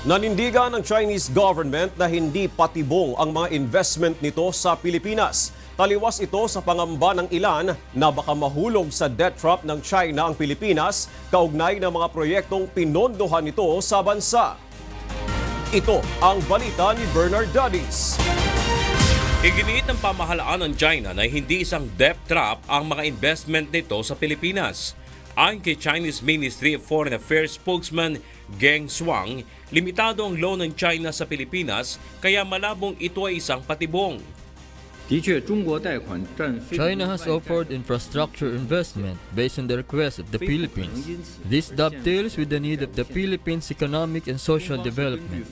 Nanindigan ng Chinese government na hindi patibong ang mga investment nito sa Pilipinas. Taliwas ito sa pangamba ng ilan na baka mahulog sa debt trap ng China ang Pilipinas kaugnay ng mga proyektong pinondohan nito sa bansa. Ito ang balita ni Bernard Dadis. Iginiit ng pamahalaan ng China na hindi isang debt trap ang mga investment nito sa Pilipinas. Ayon kay Chinese Ministry of Foreign Affairs spokesman Geng Shuang, limitado ang loan ng China sa Pilipinas kaya malabong ito ay isang patibong. China has offered infrastructure investment based on the request of the Philippines. This dovetails with the need of the Philippines' economic and social development.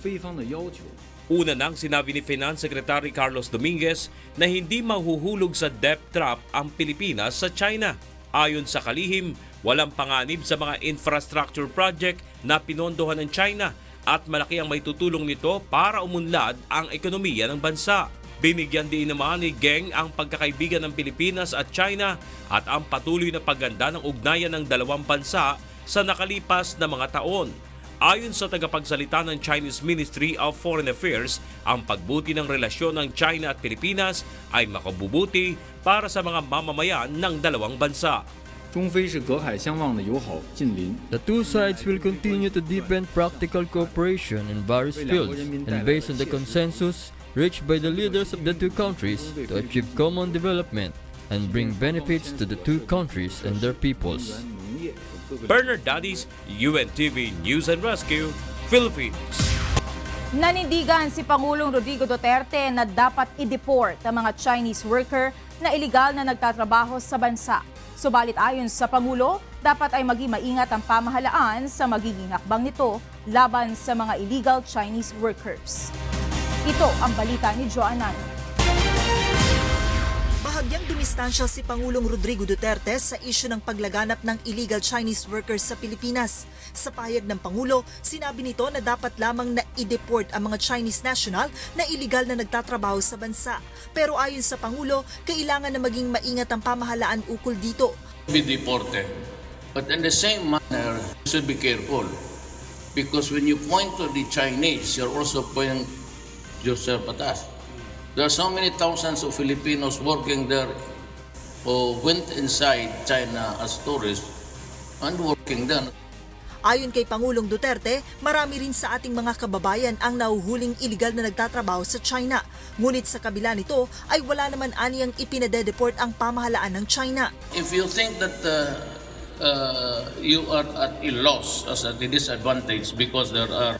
Una nang sinabi ni Finance Secretary Carlos Dominguez na hindi mahuhulog sa debt trap ang Pilipinas sa China. Ayon sa kalihim, walang panganib sa mga infrastructure project na pinondohan ng China at malaki ang maitutulong nito para umunlad ang ekonomiya ng bansa. Binigyan din naman ni Geng ang pagkakaibigan ng Pilipinas at China at ang patuloy na pagganda ng ugnayan ng dalawang bansa sa nakalipas na mga taon. Ayon sa tagapagsalita ng Chinese Ministry of Foreign Affairs, ang pagbuti ng relasyon ng China at Pilipinas ay makabubuti para sa mga mamamayan ng dalawang bansa. The two sides will continue to deepen practical cooperation in various fields and based on the consensus reached by the leaders of the two countries to achieve common development and bring benefits to the two countries and their peoples. Bernard Dadis, UNTV News and Rescue, Philippines. Nanindigan si Pangulong Rodrigo Duterte na dapat i-deport ang mga Chinese worker na iligal na nagtatrabaho sa bansa. Subalit ayon sa Pangulo, dapat ay maging maingat ang pamahalaan sa magiging hakbang nito laban sa mga illegal Chinese workers. Ito ang balita ni Joanna. Bahagyang dumistansya si Pangulong Rodrigo Duterte sa isyu ng paglaganap ng illegal Chinese workers sa Pilipinas. Sa pahayag ng Pangulo, sinabi nito na dapat lamang na i-deport ang mga Chinese national na illegal na nagtatrabaho sa bansa. Pero ayon sa Pangulo, kailangan na maging maingat ang pamahalaan ukol dito. Be deported. But in the same manner, you should be careful. Because when you point to the Chinese, you're also pointing yourself at us. There are so many thousands of Filipinos working there who went inside China as tourists and working there. Ayon kay Pangulong Duterte, marami rin sa ating mga kababayan ang nahuhuling iligal na nagtatrabaho sa China. Ngunit sa kabila nito ay wala naman aniyang ipinade-deport ang pamahalaan ng China. If you think that you are at a loss, as a disadvantage because there are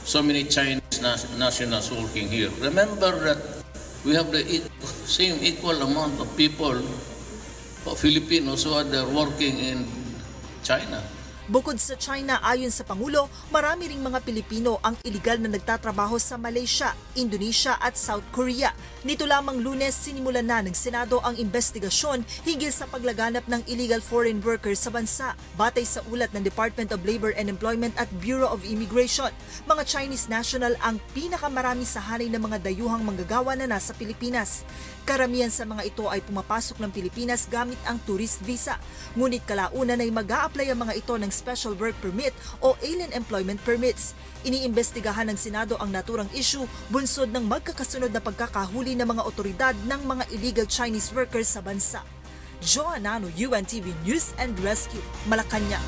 so many Chinese nationals working here, remember that we have the same equal amount of people, Filipinos, who are there working in China. Bukod sa China, ayon sa Pangulo, marami ring mga Pilipino ang iligal na nagtatrabaho sa Malaysia, Indonesia at South Korea. Nito lamang Lunes, sinimulan na ng Senado ang investigasyon hinggil sa paglaganap ng illegal foreign workers sa bansa. Batay sa ulat ng Department of Labor and Employment at Bureau of Immigration, mga Chinese national ang pinakamarami sa hanay ng mga dayuhang manggagawa na nasa Pilipinas. Karamihan sa mga ito ay pumapasok ng Pilipinas gamit ang tourist visa. Ngunit kalaunan ay mag-a-apply ang mga ito ng Special Work Permit o Alien Employment Permits. Iniimbestigahan ng Senado ang naturang issue bunsod ng magkakasunod na pagkakahuli ng mga otoridad ng mga illegal Chinese workers sa bansa. Joanna, UNTV News and Rescue, Malacanang.